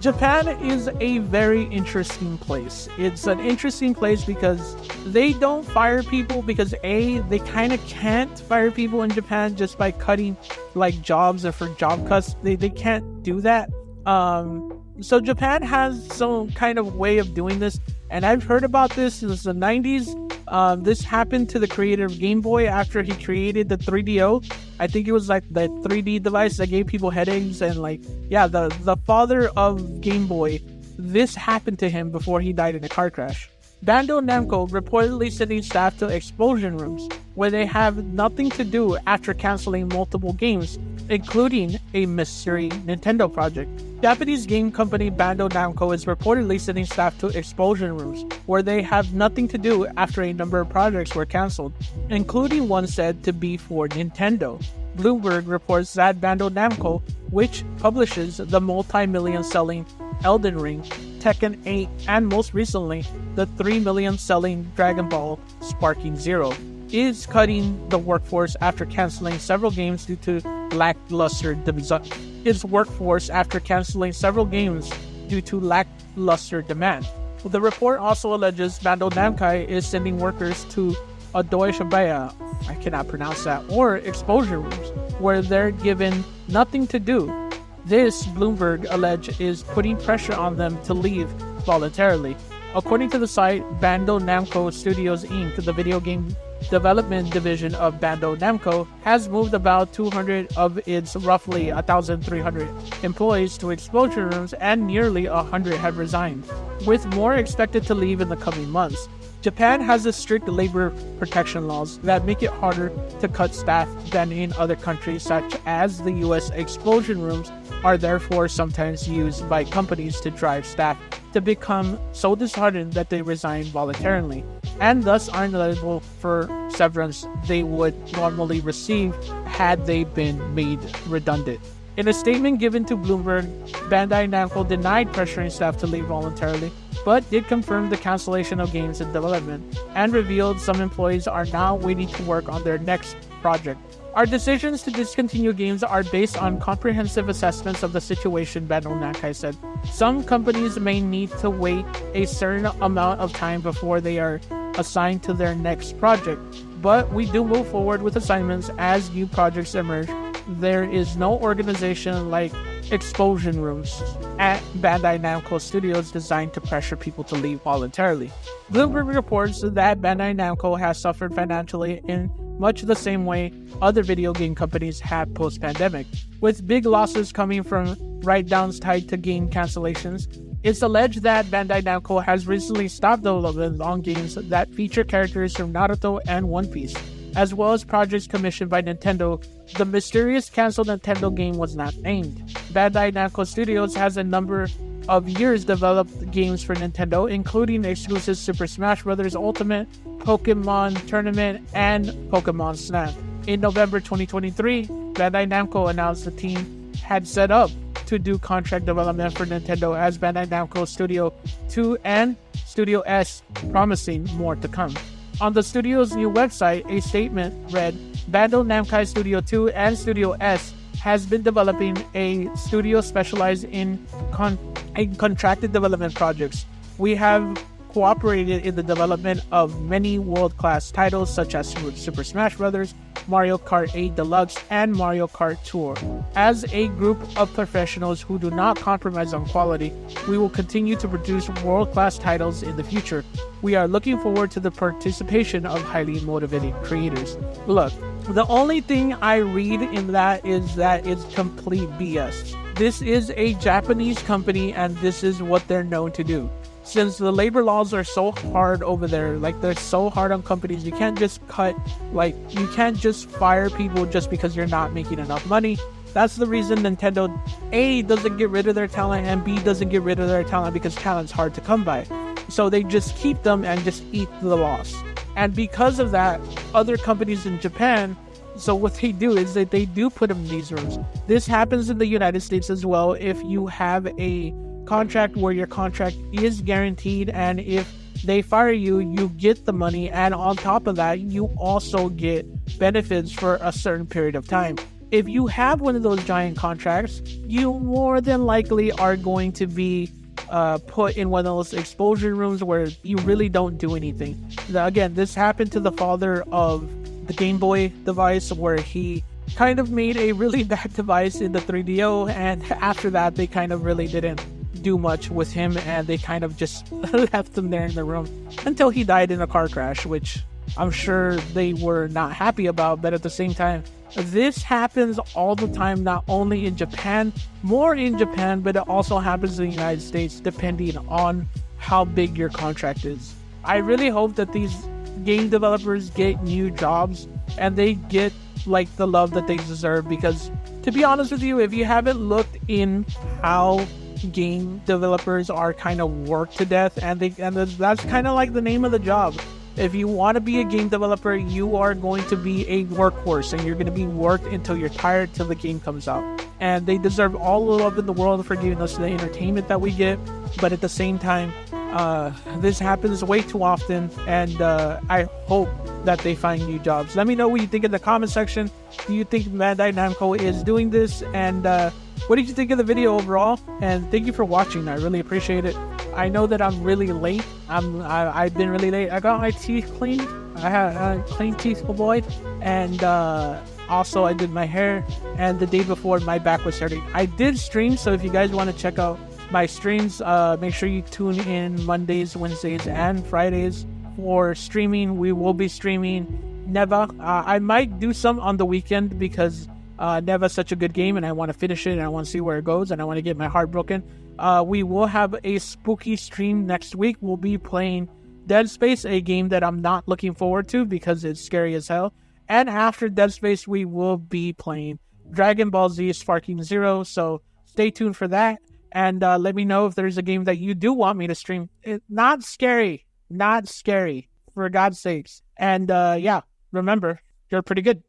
Japan is a very interesting place. It's an interesting place because they don't fire people because they kind of can't fire people in Japan just by cutting like jobs or for job cuts. They can't do that. So Japan has some kind of way of doing this, and I've heard about this since the 90s. This happened to the creator of Game Boy after he created the 3DO. I think it was like the 3D device that gave people headaches, and the father of Game Boy, this happened to him before he died in a car crash. Bandai Namco reportedly sending staff to explosion rooms where they have nothing to do after canceling multiple games, including a mystery Nintendo project. Japanese game company Bandai Namco is reportedly sending staff to explosion rooms where they have nothing to do after a number of projects were cancelled, including one said to be for Nintendo. Bloomberg reports that Bandai Namco, which publishes the multi-million selling Elden Ring, Tekken 8, and most recently, the 3 million selling Dragon Ball Sparking Zero, is cutting the workforce after canceling several games due to lackluster demand. The report also alleges Bandai Namco is sending workers to Adoishabaya, I cannot pronounce that, or exposure rooms, where they're given nothing to do. This, Bloomberg allege, is putting pressure on them to leave voluntarily. According to the site Bandai Namco Studios Inc., the video game development division of Bandai Namco has moved about 200 of its roughly 1,300 employees to exposure rooms, and nearly 100 have resigned, with more expected to leave in the coming months. Japan has strict labor protection laws that make it harder to cut staff than in other countries, such as the US. Explosion rooms are therefore sometimes used by companies to drive staff to become so disheartened that they resign voluntarily, and thus aren't eligible for severance they would normally receive had they been made redundant. In a statement given to Bloomberg, Bandai Namco denied pressuring staff to leave voluntarily, but did confirm the cancellation of games in development, and revealed some employees are now waiting to work on their next project. Our decisions to discontinue games are based on comprehensive assessments of the situation, Bandai Namco said. Some companies may need to wait a certain amount of time before they are assigned to their next project, but we do move forward with assignments as new projects emerge. There is no organization like explosion rooms at Bandai Namco Studios designed to pressure people to leave voluntarily. Bloomberg reports that Bandai Namco has suffered financially in much the same way other video game companies have post-pandemic, with big losses coming from write-downs tied to game cancellations. It's alleged that Bandai Namco has recently stopped development on games that feature characters from Naruto and One Piece, as well as projects commissioned by Nintendo. The mysterious canceled Nintendo game was not named. Bandai Namco Studios has a number of years developed games for Nintendo, including exclusive Super Smash Bros. Ultimate, Pokemon Tournament, and Pokemon Snap. In November 2023, Bandai Namco announced the team had set up to do contract development for Nintendo as Bandai Namco Studio 2 and Studio S, promising more to come. On the studio's new website, a statement read, Bandai Namco Studio 2 and Studio S has been developing a studio specialized in contracted development projects. We have cooperated in the development of many world-class titles such as Super Smash Bros., Mario Kart 8 Deluxe, and Mario Kart Tour. As a group of professionals who do not compromise on quality, we will continue to produce world-class titles in the future. We are looking forward to the participation of highly motivated creators. Look, the only thing I read in that is that it's complete BS. This is a Japanese company and this is what they're known to do. Since the labor laws are so hard over there, like they're so hard on companies, you can't just you can't just fire people just because you're not making enough money. That's the reason Nintendo A doesn't get rid of their talent and B doesn't get rid of their talent, because talent's hard to come by. So they just keep them and just eat the loss. And because of that, other companies in Japan, so what they do is that they do put them in these rooms. This happens in the United States as well. If you have a contract where your contract is guaranteed, and if they fire you, you get the money, and on top of that, you also get benefits for a certain period of time. if you have one of those giant contracts, you more than likely are going to be put in one of those exposure rooms where you really don't do anything. Again, this happened to the father of the Game Boy device, where he kind of made a really bad device in the 3DO, and after that they kind of really didn't do much with him, and they kind of just left him there in the room until he died in a car crash, which I'm sure they were not happy about. But at the same time, this happens all the time, not only in Japan, more in Japan, but it also happens in the United States, depending on how big your contract is. I really hope that these game developers get new jobs and they get like the love that they deserve, because to be honest with you, if you haven't looked in how game developers are kind of worked to death, and that's kind of like the name of the job. If you want to be a game developer, you are going to be a workhorse, and you're going to be worked until you're tired, till the game comes out. And they deserve all the love in the world for giving us the entertainment that we get. But at the same time, this happens way too often, and I hope that they find new jobs. Let me know what you think in the comment section. Do you think Bandai Namco is doing this? And what did you think of the video overall? And thank you for watching. I really appreciate it. I know that I'm really late. I've been really late. I got my teeth cleaned. I had clean teeth, boy. And also I did my hair. And the day before, my back was hurting. I did stream, so if you guys want to check out my streams, make sure you tune in Mondays, Wednesdays, and Fridays for streaming. We will be streaming Neva. I might do some on the weekend, because Neva's such a good game and I want to finish it, and I want to see where it goes, and I want to get my heart broken. We will have a spooky stream next week. We'll be playing Dead Space, a game that I'm not looking forward to because it's scary as hell. And after Dead Space, we will be playing Dragon Ball Z Sparking Zero, so stay tuned for that. And let me know if there's a game that you do want me to stream. Not scary, for God's sakes. And yeah, remember, you're pretty good.